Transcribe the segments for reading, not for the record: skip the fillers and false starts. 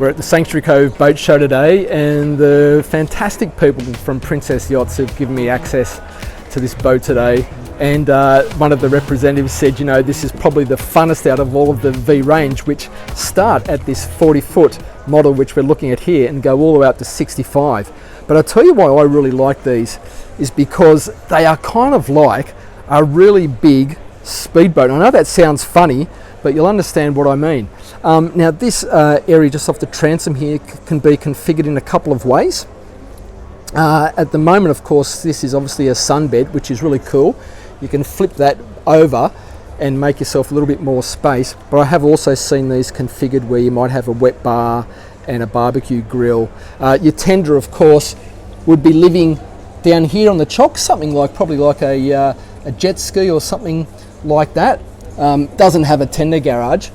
We're at the Sanctuary Cove Boat Show today, and the fantastic people from Princess Yachts have given me access to this boat today. And one of the representatives said, you know, this is probably the funnest out of all of the V range, which start at this 40-foot model, which we're looking at here, and go all the way up to 65. But I'll tell you why I really like these, is because they are kind of like a really big speedboat. I know that sounds funny, but you'll understand what I mean. Now this area just off the transom here can be configured in a couple of ways. At the moment, of course, this is obviously a sunbed, which is really cool. You can flip that over and make yourself a little bit more space. But I have also seen these configured where you might have a wet bar and a barbecue grill. Your tender, of course, would be living down here on the chock, something like probably like a jet ski or something like that. Doesn't have a tender garage,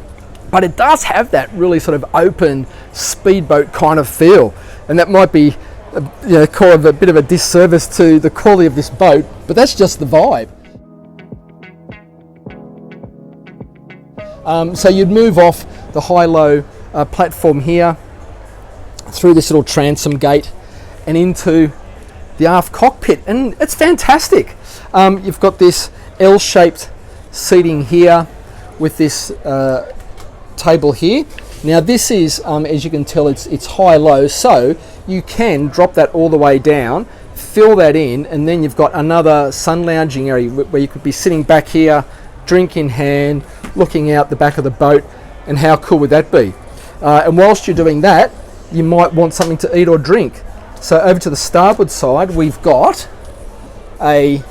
but it does have that really sort of open speedboat kind of feel, and that might be kind of a bit of a disservice to the quality of this boat, but that's just the vibe. So you'd move off the high-low platform here through this little transom gate and into the aft cockpit, and it's fantastic. You've got this L-shaped seating here with this table here. Now this is, as you can tell, it's high-low, so you can drop that all the way down, fill that in, and then you've got another sun lounging area where you could be sitting back here, drink in hand, looking out the back of the boat, and how cool would that be? And whilst you're doing that, you might want something to eat or drink. So over to the starboard side, we've got a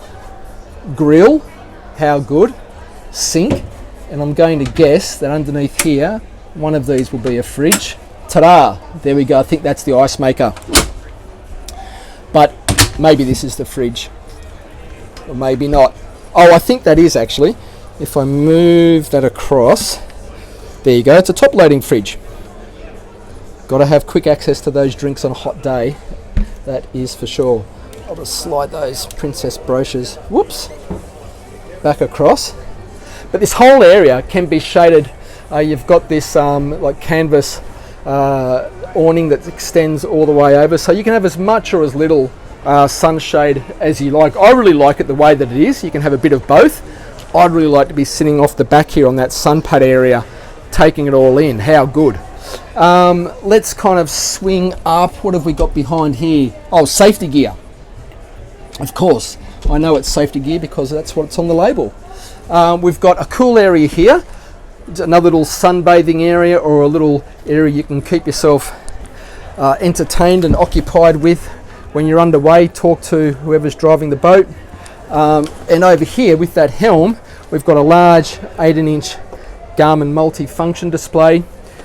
grill, how good, sink, and I'm going to guess that underneath here one of these will be a fridge. Ta-da! There we go. I think that's the ice maker, but maybe this is the fridge, or maybe not. Oh, I think that is actually. If I move that across, there you go. It's a top loading fridge. Got to have quick access to those drinks on a hot day, that is for sure. I'll just slide those princess brochures, whoops, back across. But this whole area can be shaded. You've got this like canvas awning that extends all the way over, so you can have as much or as little sunshade as you like. I really like it the way that it is. You can have a bit of both. I'd really like to be sitting off the back here on that sun pad area, taking it all in. How good. Let's kind of swing up. What have we got behind here? Oh, safety gear. Of course, I know it's safety gear because that's what's on the label. We've got a cool area here, another little sunbathing area, or a little area you can keep yourself entertained and occupied with when you're underway. Talk to whoever's driving the boat. And over here with that helm, we've got a large 18-inch Garmin multi-function display.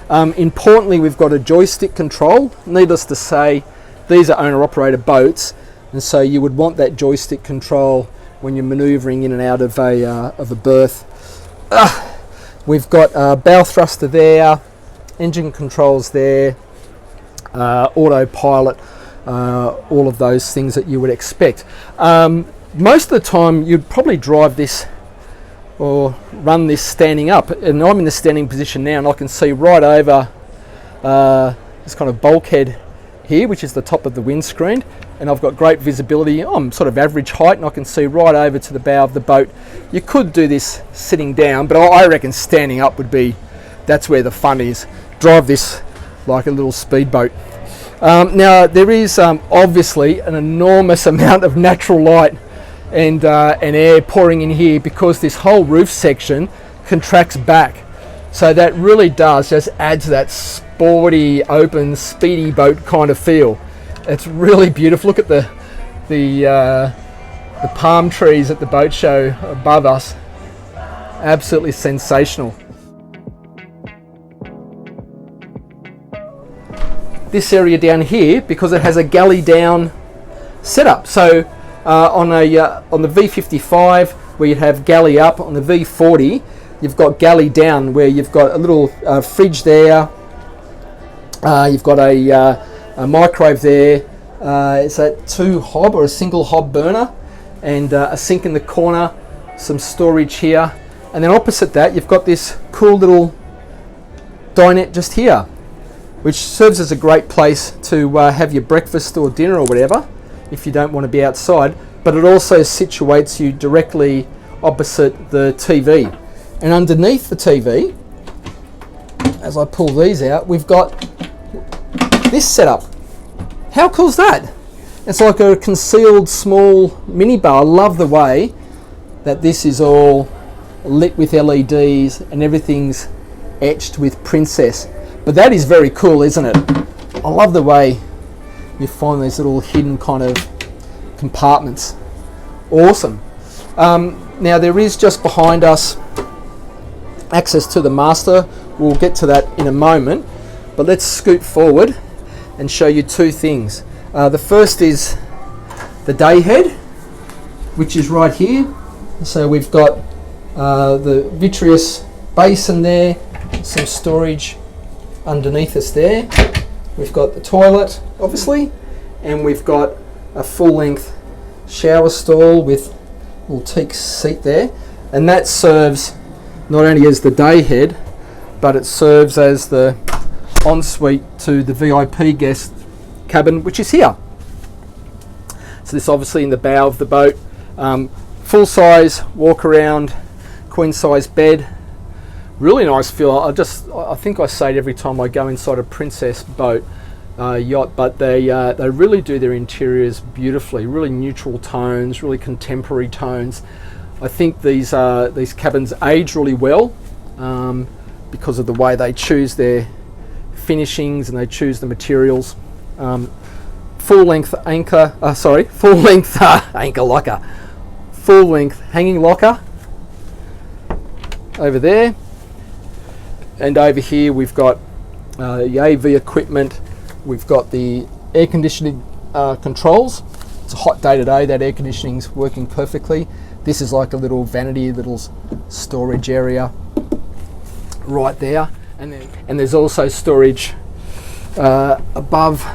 Importantly, we've got a joystick control. Needless to say, these are owner-operated boats, and so you would want that joystick control when you're manoeuvring in and out of a berth. We've got a bow thruster there, engine controls there, autopilot, all of those things that you would expect. Most of the time you'd probably drive this or run this standing up, and I'm in the standing position now, and I can see right over this kind of bulkhead here, which is the top of the windscreen, and I've got great visibility. I'm sort of average height, and I can see right over to the bow of the boat. You could do this sitting down, but I reckon standing up would be, that's where the fun is. Drive this like a little speedboat. Now there is obviously an enormous amount of natural light and air pouring in here because this whole roof section contracts back, so that really does just add to that sporty, open, speedy boat kind of feel. It's really beautiful. Look at the palm trees at the boat show above us. Absolutely sensational. This area down here, because it has a galley down setup, so on the V55 where you have galley up, on the V40 you've got galley down, where you've got a little fridge there, you've got a microwave there, it's a 2-hob or a single hob burner, and a sink in the corner, some storage here, and then opposite that you've got this cool little dinette just here. which serves as a great place to have your breakfast or dinner or whatever if you don't want to be outside, but it also situates you directly opposite the TV. And underneath the TV, as I pull these out, we've got this setup. How cool is that? It's like a concealed small mini bar. I love the way that this is all lit with LEDs and everything's etched with Princess. But that is very cool, isn't it? I love the way you find these little hidden kind of compartments. Awesome. Now there is just behind us access to the master. We'll get to that in a moment, but let's scoot forward and show you two things. The first is the day head, which is right here. So we've got the vitreous basin there, some storage underneath us there. We've got the toilet, obviously, and we've got a full-length shower stall with a little teak seat there, and that serves not only as the day head, but it serves as the ensuite to the VIP guest cabin, which is here. So this obviously in the bow of the boat, full size walk around, queen size bed, really nice feel. I think I say it every time I go inside a Princess boat, yacht, but they really do their interiors beautifully, really neutral tones, really contemporary tones. I think these cabins age really well because of the way they choose their finishings and they choose the materials. Full length anchor locker, full length hanging locker over there, and over here we've got the AV equipment. We've got the air conditioning controls. It's a hot day today, that air conditioning's working perfectly. This is like a little vanity, little storage area right there, and there's also storage above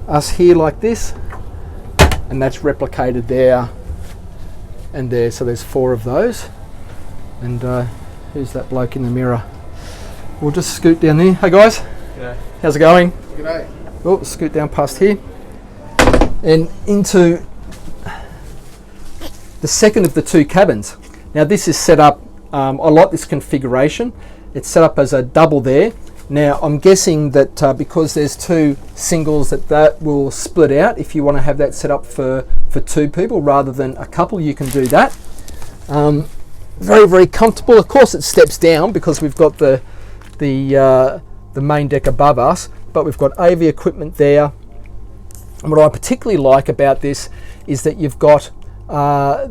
us here like this, and that's replicated there and there, so there's 4 of those. And who's that bloke in the mirror? We'll just scoot down there. Hey guys. G'day. How's it going? G'day. Oh, scoot down past here and into the second of the 2 cabins. Now this is set up, I like this configuration. It's set up as a double there. Now I'm guessing that because there's 2 singles that will split out. If you want to have that set up for 2 people rather than a couple, you can do that. Very, very comfortable. Of course it steps down because we've got the main deck above us, but we've got AV equipment there. And what I particularly like about this is that you've got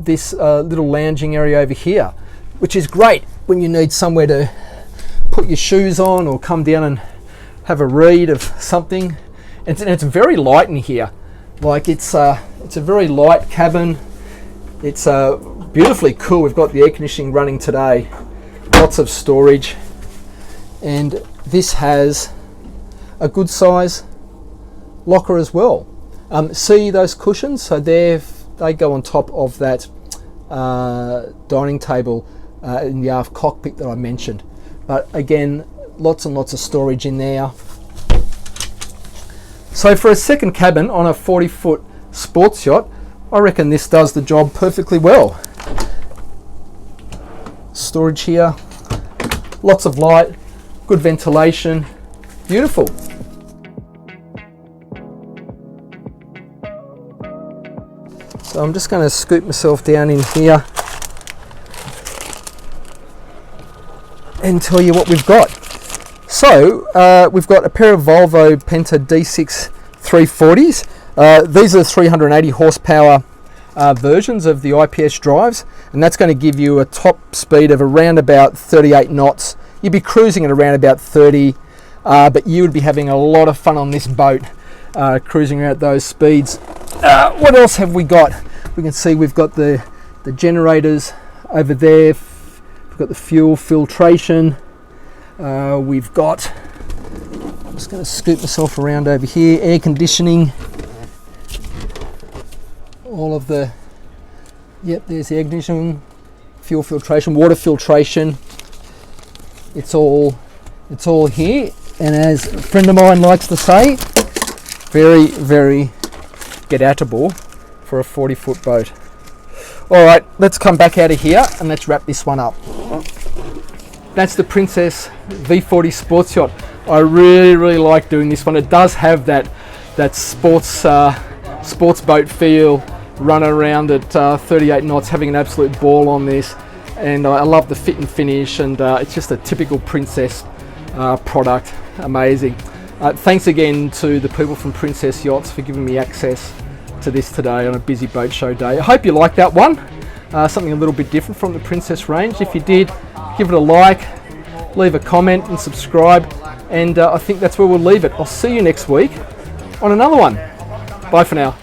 this little lounging area over here, which is great when you need somewhere to put your shoes on or come down and have a read of something. And it's very light in here. Like it's a very light cabin. It's beautifully cool. We've got the air conditioning running today, lots of storage, and this has a good size locker as well. See those cushions? So they go on top of that dining table in the aft cockpit that I mentioned. But again, lots and lots of storage in there. So for a second cabin on a 40-foot sports yacht, I reckon this does the job perfectly well. Storage here, lots of light, good ventilation, beautiful. So I'm just going to scoot myself down in here and tell you what we've got. So we've got a pair of Volvo Penta D6 340s. These are the 380 horsepower versions of the IPS drives, and that's going to give you a top speed of around about 38 knots. You'd be cruising at around about 30, but you would be having a lot of fun on this boat cruising around at those speeds. What else have we got? We can see we've got the generators over there. We've got the fuel filtration. We've got, I'm just going to scoot myself around over here, air conditioning. All of the, yep, there's the air conditioning, fuel filtration, water filtration. It's all here. And as a friend of mine likes to say, very, very get-outable for a 40-foot boat. All right, let's come back out of here and let's wrap this one up. That's the Princess V40 sports yacht. I really like doing this one. It does have that sports boat feel, run around at 38 knots, having an absolute ball on this. And I love the fit and finish, and it's just a typical Princess product. Amazing. Thanks again to the people from Princess Yachts for giving me access to this today on a busy boat show day. I hope you liked that one. Something a little bit different from the Princess range. If you did, give it a like, leave a comment and subscribe. And I think that's where we'll leave it. I'll see you next week on another one. Bye for now.